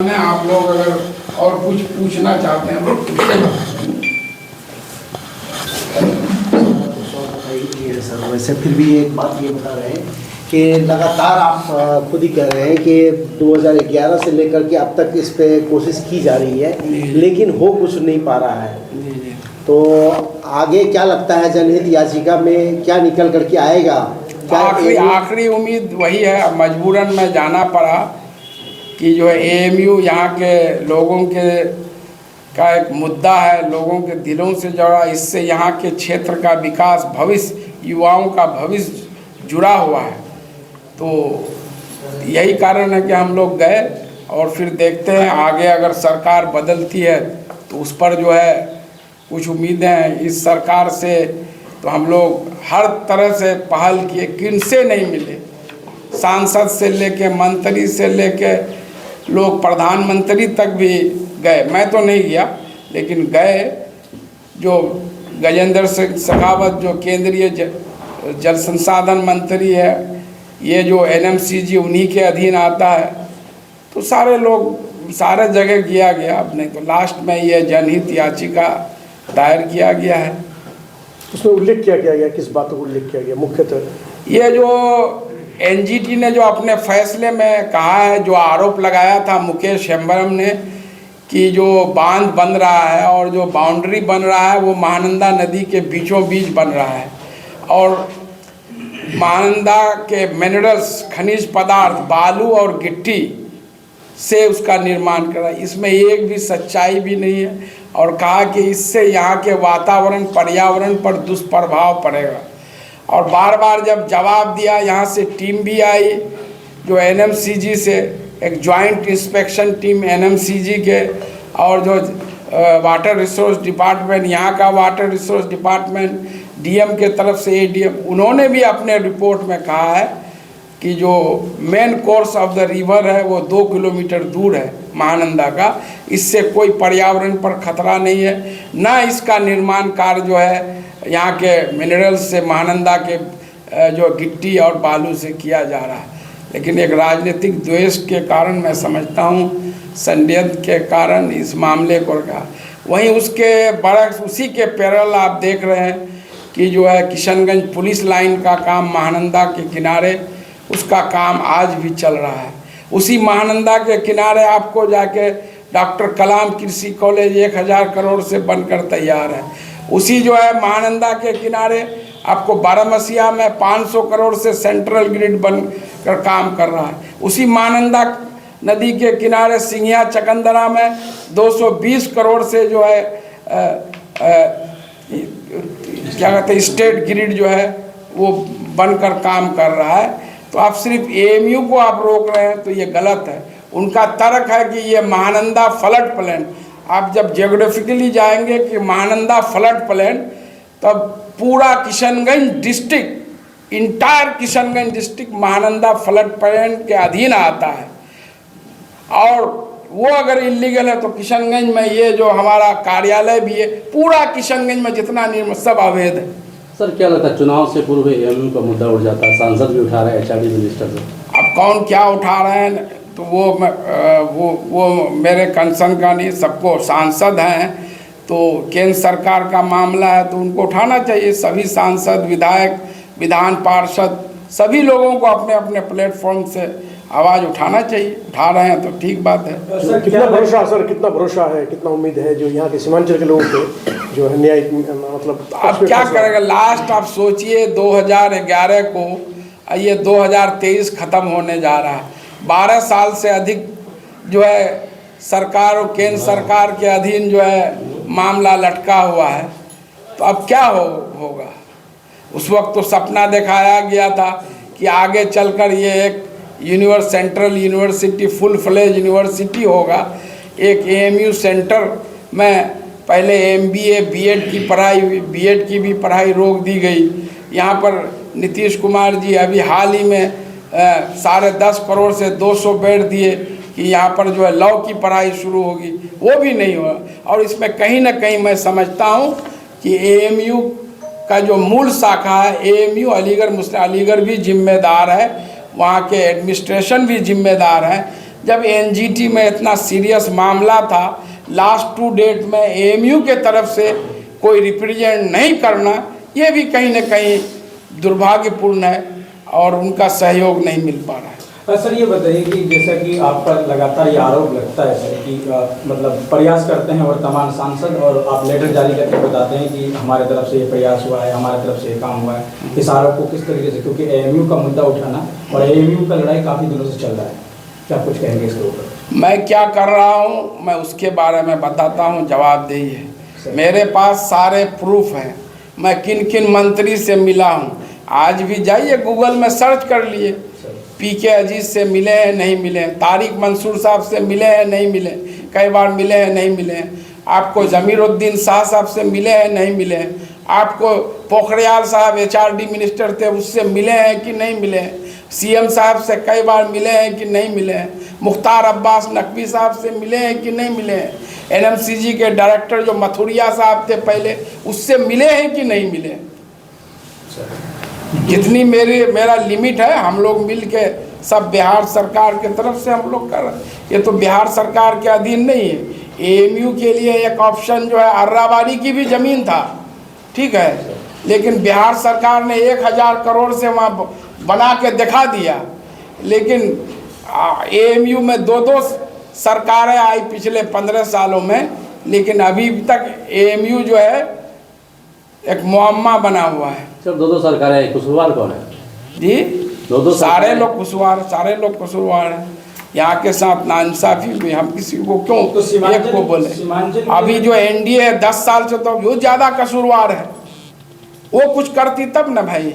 आप लोग अगर और कुछ पूछना चाहते हैं तो सर, वैसे फिर भी एक बात ये बता रहे हैं कि लगातार आप खुद ही कह रहे हैं कि 2011 से लेकर के अब तक इस पे कोशिश की जा रही है, लेकिन हो कुछ नहीं पा रहा है। तो आगे क्या लगता है, जनहित याचिका में क्या निकल करके आएगा? आखिरी उम्मीद वही है। मजबूरन में जाना पड़ा कि जो एएमयू यहाँ के लोगों के का एक मुद्दा है, लोगों के दिलों से जुड़ा, इससे यहाँ के क्षेत्र का विकास, भविष्य, युवाओं का भविष्य जुड़ा हुआ है। तो यही कारण है कि हम लोग गए और फिर देखते हैं आगे अगर सरकार बदलती है तो उस पर जो है कुछ उम्मीदें हैं इस सरकार से। तो हम लोग हर तरह से पहल किए, किनसे नहीं मिले, सांसद से लेके मंत्री से लेके लोग प्रधानमंत्री तक भी गए। मैं तो नहीं गया, लेकिन गए जो गजेंद्र सिंह शेखावत जो केंद्रीय जल संसाधन मंत्री है, ये जो एनएमसीजी उन्हीं के अधीन आता है। तो सारे लोग सारे जगह किया गया। अब नहीं तो लास्ट में ये जनहित याचिका दायर किया गया है। उसमें उल्लेख किया गया, किस बात को उल्लेख किया गया मुख्यतः? ये जो एनजीटी ने जो अपने फैसले में कहा है, जो आरोप लगाया था मुकेश हेम्ब्रम ने कि जो बांध बन रहा है और जो बाउंड्री बन रहा है वो महानंदा नदी के बीचों बीच बन रहा है और महानंदा के मिनरल्स, खनिज पदार्थ, बालू और गिट्टी से उसका निर्माण करा। इसमें एक भी सच्चाई भी नहीं है और कहा कि इससे यहाँ के वातावरण, पर्यावरण पर दुष्प्रभाव पड़ेगा। और बार बार जब जवाब दिया, यहाँ से टीम भी आई जो एनएमसीजी से, एक जॉइंट इंस्पेक्शन टीम एनएमसीजी के और जो वाटर रिसोर्स डिपार्टमेंट, यहाँ का वाटर रिसोर्स डिपार्टमेंट, डीएम के तरफ से एडीएम, उन्होंने भी अपने रिपोर्ट में कहा है कि जो main course of the river है वो 2 किलोमीटर दूर है महानंदा का, इससे कोई पर्यावरण पर खतरा नहीं है, ना इसका निर्माण कार्य जो है यहाँ के मिनरल्स से, महानंदा के जो गिट्टी और बालू से किया जा रहा है। लेकिन एक राजनीतिक द्वेष के कारण, मैं समझता हूँ षड्यंत्र के कारण इस मामले को रखा। वहीं उसके बरक्स उसी के पैरेलल आप देख रहे हैं कि जो है किशनगंज पुलिस लाइन का काम महानंदा के किनारे, उसका काम आज भी चल रहा है। उसी महानंदा के किनारे आपको जाके डॉक्टर कलाम कृषि कॉलेज 1000 करोड़ से बनकर तैयार है। उसी जो है महानंदा के किनारे आपको बारामसिया में 500 करोड़ से सेंट्रल ग्रिड बनकर काम कर रहा है। उसी महानंदा नदी के किनारे सिंघिया चकंदरा में 220 करोड़ से जो है क्या कहते हैं स्टेट ग्रिड जो है वो बनकर काम कर रहा है। तो आप सिर्फ एएमयू को आप रोक रहे हैं तो ये गलत है। उनका तर्क है कि ये महानंदा फ्लड प्लेन, आप जब जियोग्राफिकली जाएंगे कि महानंदा फ्लड प्लेन, तब पूरा Kishanganj district, entire Kishanganj district Mahananda flood plain के अधीन आता है। और वो अगर इलीगल है तो किशनगंज में ये जो हमारा कार्यालय भी है, पूरा किशनगंज में जितना निर्माण सब अवैध है। सर क्या लगता है चुनाव से पूर्व एएमयू का मुद्दा उठ जाता है, सांसद भी उठा रहे हैं एचआरडी मिनिस्टर से? अब कौन क्या उठा रहे हैं तो वो मेरे कंसर्न का नहीं। सबको सांसद हैं तो केंद्र सरकार का मामला है तो उनको उठाना चाहिए। सभी सांसद, विधायक, विधान पार्षद, सभी लोगों को अपने अपने प्लेटफॉर्म से आवाज़ उठाना चाहिए। उठा रहे हैं तो ठीक बात है। सर कितना भरोसा, सर कितना भरोसा है, कितना उम्मीद है जो यहाँ के सीमांचल के लोगों को जो है न्याय, मतलब अब क्या करेगा? लास्ट आप सोचिए 2011 को, ये 2023 ख़त्म होने जा रहा है। 12 साल से अधिक जो है सरकार और केंद्र सरकार के अधीन जो है मामला लटका हुआ है। तो अब क्या होगा? उस वक्त तो सपना दिखाया गया था कि आगे चलकर ये एक central university, full fledge university होगा। एक एएमयू सेंटर में पहले एमबीए, बीएड की पढ़ाई, बीएड की भी पढ़ाई रोक दी गई। यहाँ पर नीतीश कुमार जी अभी हाल ही में 10.5 करोड़ से 200 बेड दिए कि यहाँ पर जो है लॉ की पढ़ाई शुरू होगी, वो भी नहीं हुआ। और इसमें कहीं ना कहीं मैं समझता हूँ कि एएमयू का जो मूल शाखा है एएमयू अलीगढ़, मुस्लिम अलीगढ़ भी जिम्मेदार है, वहाँ के एडमिनिस्ट्रेशन भी जिम्मेदार है। जब एनजीटी में इतना सीरियस मामला था, लास्ट टू डेट में एएमयू के तरफ से कोई रिप्रेजेंट नहीं करना, ये भी कहीं ना कहीं दुर्भाग्यपूर्ण है और उनका सहयोग नहीं मिल पा रहा है। सर ये बताइए कि जैसा कि आप पर लगातार ये आरोप लगता है सर कि मतलब प्रयास करते हैं वर्तमान सांसद और आप लेटर जारी करके बताते हैं कि हमारे तरफ से ये प्रयास हुआ है, हमारे तरफ से ये काम हुआ है, इस आरोप को किस तरीके से, क्योंकि एएमयू का मुद्दा उठाना और एएमयू का लड़ाई काफ़ी दिनों से चल रहा है, क्या कुछ कहेंगे इसके ऊपर? मैं क्या कर रहा हूँ मैं उसके बारे में बताता हूँ, जवाबदेही है। मेरे पास सारे प्रूफ हैं, मैं किन किन मंत्री से मिला हूँ। आज भी जाइए गूगल में सर्च कर लिए, पीके अजीज से मिले हैं नहीं मिले हैं, तारिक मंसूर साहब से मिले हैं नहीं मिले, कई बार मिले हैं नहीं मिले हैं, आपको जमीरुद्दीन शाह साहब से मिले हैं नहीं मिले हैं, आपको पोखरियाल साहब एचआरडी मिनिस्टर थे उससे मिले हैं कि नहीं मिले हैं, सीएम साहब से कई बार मिले हैं कि नहीं मिले हैं, मुख्तार अब्बास नकवी साहब से मिले हैं कि नहीं मिले हैं, एनएमसीजी के डायरेक्टर जो मथुरिया साहब थे पहले उससे मिले हैं कि नहीं मिले हैं। जितनी मेरा लिमिट है, हम लोग मिल के सब बिहार सरकार के तरफ से हम लोग कर रहे हैं। ये तो बिहार सरकार के अधीन नहीं है। एएमयू के लिए एक ऑप्शन जो है अर्राबाड़ी की भी ज़मीन था, ठीक है, लेकिन बिहार सरकार ने 1000 करोड़ से वहाँ बना के दिखा दिया। लेकिन एएमयू में दो सरकारें आई पिछले 15 सालों में, लेकिन अभी तक एएमयू जो है एक मुअम्मा बना हुआ है। सर दो सरकारें, कसूरवार कौन है जी? दो सारे लोग कसूरवार हैं। यहाँ के साथ नाइंसाफी भी, हम किसी को क्यों एक को बोले। अभी जो एनडीए है 10 साल से तो वो ज़्यादा कसूरवार है, वो कुछ करती तब ना भाई।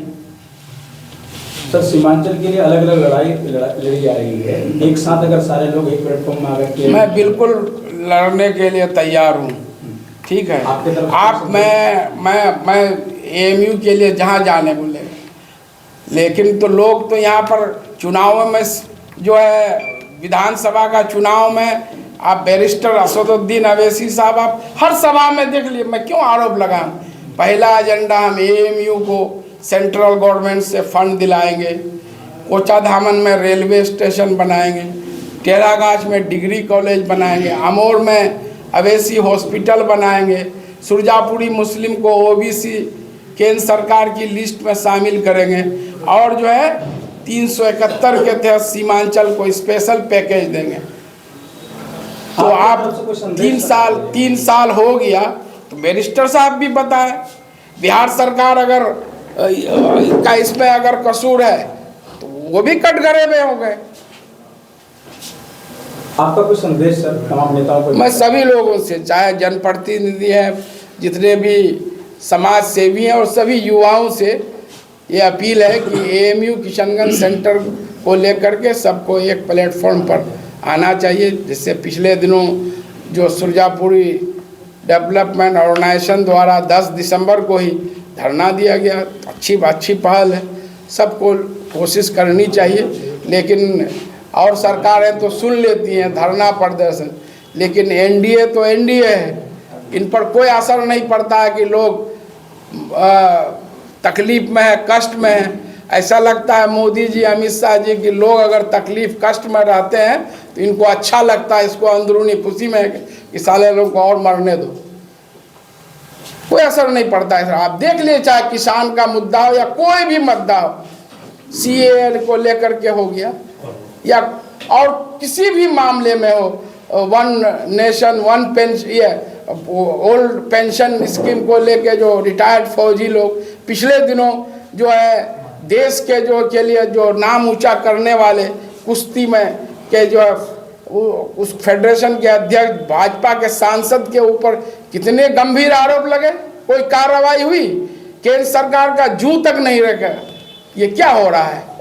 सर सीमांचल के लिए अलग अलग लड़ाई लड़ी जा रही है, एक साथ अगर सारे लोग एक प्लेटफॉर्म में आकर के, मैं बिल्कुल लड़ने के लिए तैयार हूँ, ठीक है। आप मैं एएमयू के लिए जहाँ जाने बोले, लेकिन तो लोग तो यहाँ पर चुनाव में जो है विधानसभा का चुनाव में आप बैरिस्टर असदुद्दीन अवैसी साहब आप हर सभा में देख लिए, मैं क्यों आरोप लगाऊं। पहला एजेंडा हम एएमयू को सेंट्रल गवर्नमेंट से फंड दिलाएंगे, कोचाधामन में रेलवे स्टेशन बनाएंगे, टेरागाछ में डिग्री कॉलेज बनाएंगे, अमोर में अवैसी हॉस्पिटल बनाएंगे, सुरजापुरी मुस्लिम को ओबीसी केंद्र सरकार की लिस्ट में शामिल करेंगे, और जो है 371 के तहत सीमांचल को स्पेशल पैकेज देंगे। तो आप 3 साल हो गया, तो बैरिस्टर साहब भी बताएं, बिहार सरकार अगर का इसमें अगर कसूर है तो वो भी कटघरे में हो गए। आपका कुछ संदेश सर तमाम नेताओं को? मैं सभी लोगों से, चाहे जनप्रतिनिधि हैं, जितने भी समाज सेवी हैं, और सभी युवाओं से ये अपील है कि एएमयू किशनगंज सेंटर को लेकर के सबको एक प्लेटफॉर्म पर आना चाहिए। जिससे पिछले दिनों जो सुरजापुरी डेवलपमेंट ऑर्गेनाइजेशन द्वारा 10 दिसंबर को ही धरना दिया गया, अच्छी पहल है, सबको कोशिश करनी चाहिए। लेकिन और सरकारें तो सुन लेती हैं धरना प्रदर्शन, लेकिन एनडीए तो एनडीए है, इन पर कोई असर नहीं पड़ता है कि लोग तकलीफ में है, कष्ट में है। ऐसा लगता है मोदी जी, अमित शाह जी कि लोग अगर तकलीफ कष्ट में रहते हैं तो इनको अच्छा लगता है, इसको अंदरूनी खुशी में कि साले लोग को और मरने दो। कोई असर नहीं पड़ता है। आप देख लिए, चाहे किसान का मुद्दा हो या कोई भी मुद्दा हो, सीएए को लेकर के हो गया या और किसी भी मामले में हो, 1 नेशन 1 पेंशन, ये ओल्ड पेंशन स्कीम को लेके जो रिटायर्ड फौजी लोग पिछले दिनों जो है देश के जो के लिए जो नाम ऊंचा करने वाले कुश्ती में के जो है उस फेडरेशन के अध्यक्ष भाजपा के सांसद के ऊपर कितने गंभीर आरोप लगे, कोई कार्रवाई हुई? केंद्र सरकार का जू तक नहीं रखा। ये क्या हो रहा है?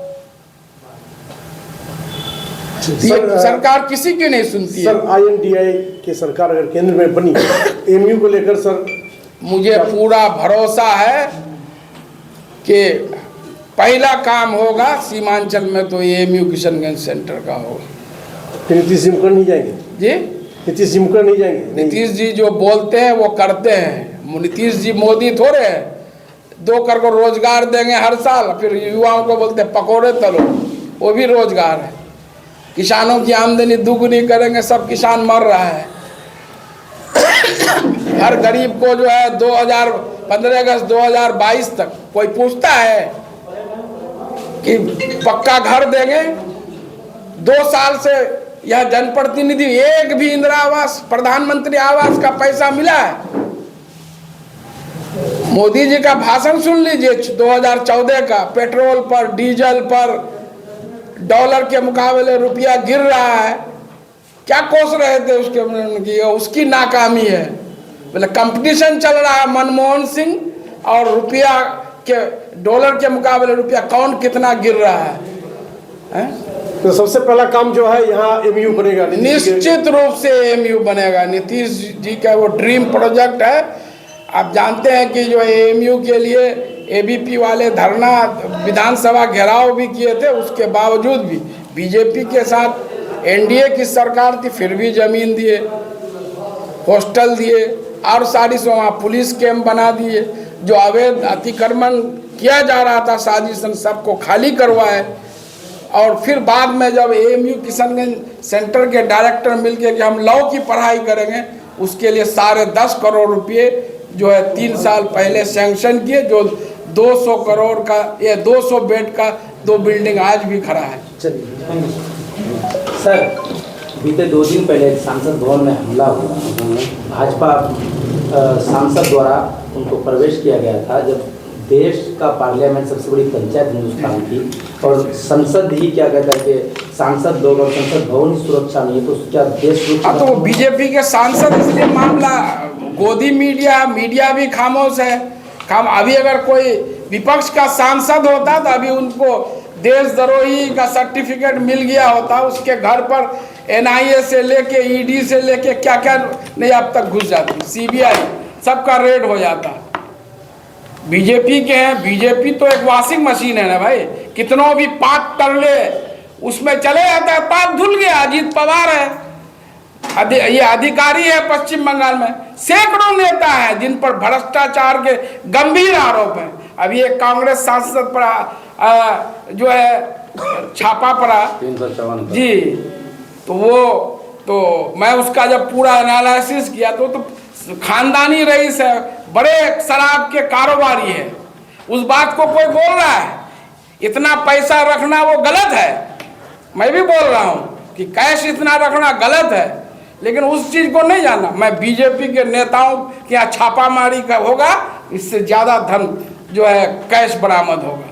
सरकार किसी की नहीं सुनती सर, INDI की सरकार अगर केंद्र में बनी एएमयू को लेकर सर, मुझे पूरा भरोसा है कि पहला काम होगा सीमांचल में तो एएमयू किशनगंज सेंटर का होगा। नीतीश जी मुकर नहीं जाएंगे जी? नीतीश जी मुकर नहीं जाएंगे? नीतीश जी जो बोलते हैं वो करते हैं। नीतीश जी मोदी थोड़े हैं, 2 करोड़ रोजगार देंगे हर साल, फिर युवाओं को बोलते हैं पकौड़े तलो, वो भी रोजगार है। किसानों की आमदनी दुगुनी करेंगे, सब किसान मर रहा है। हर गरीब को जो है 15 अगस्त 2022 तक कोई पूछता है कि पक्का घर देंगे? 2 साल से यह जनप्रतिनिधि एक भी इंदिरा आवास, प्रधानमंत्री आवास का पैसा मिला है? मोदी जी का भाषण सुन लीजिए 2014 का, पेट्रोल पर, डीजल पर डॉलर के मुकाबले रुपया गिर रहा है। क्या कोस रहे थे उसकी नाकामी है। बोले कंपटीशन चल रहा है मनमोहन सिंह और रुपया के, डॉलर के मुकाबले रुपया कौन कितना गिर रहा है? तो सबसे पहला काम जो है यहाँ एमयू बनेगा, निश्चित रूप से एमयू बनेगा। नीतीश जी का वो ड्रीम प्रोजेक्ट है। आप जानते हैं कि जो एमयू के लिए एबीपी वाले धरना, विधानसभा घेराव भी किए थे, उसके बावजूद भी बीजेपी के साथ एनडीए की सरकार थी, फिर भी जमीन दिए, हॉस्टल दिए और सारी वहाँ पुलिस कैंप बना दिए। जो अवैध अतिक्रमण किया जा रहा था साजिशन, सबको खाली करवाए। और फिर बाद में जब एएमयू किशनगंज सेंटर के डायरेक्टर मिलके कि हम लॉ की पढ़ाई करेंगे, उसके लिए 10.5 करोड़ रुपये जो है 3 साल पहले सैंक्शन किए, जो 200 करोड़ का, ये 200 बेड का 2 बिल्डिंग आज भी खड़ा है। चलिए सर, बीते 2 दिन पहले सांसद भवन में हमला हुआ, भाजपा सांसद द्वारा उनको प्रवेश किया गया था। जब देश का पार्लियामेंट सबसे बड़ी पंचायत हिंदुस्तान की, और संसद ही क्या कहता है कि सांसद लोग और संसद भवन की सुरक्षा नहीं है, तो क्या देश सुरक्षा? तो बीजेपी के सांसद, इसलिए मामला गोदी मीडिया भी खामोश है। अभी अगर कोई विपक्ष का सांसद होता तो अभी उनको देशद्रोही का सर्टिफिकेट मिल गया होता, उसके घर पर एनआईए से लेके ईडी से लेके क्या क्या नहीं अब तक घुस जाती, सीबीआई सबका रेड हो जाता। बीजेपी के हैं, बीजेपी तो एक वॉशिंग मशीन है ना भाई, कितनों भी पाक कर ले उसमें चले जाता है, पाक धुल गया। अजीत पवार है, ये अधिकारी है पश्चिम बंगाल में, सैकड़ों नेता हैं जिन पर भ्रष्टाचार के गंभीर आरोप हैं। अभी एक कांग्रेस सांसद पर जो है छापा पड़ा 354 जी, तो मैं उसका जब पूरा एनालिसिस किया तो खानदानी रईस है, बड़े शराब के कारोबारी है। उस बात को कोई बोल रहा है इतना पैसा रखना वो गलत है, मैं भी बोल रहा हूँ कि कैश इतना रखना गलत है, लेकिन उस चीज़ को नहीं जानना। मैं बीजेपी के नेताओं के यहाँ छापामारी का होगा, इससे ज़्यादा धन जो है कैश बरामद होगा।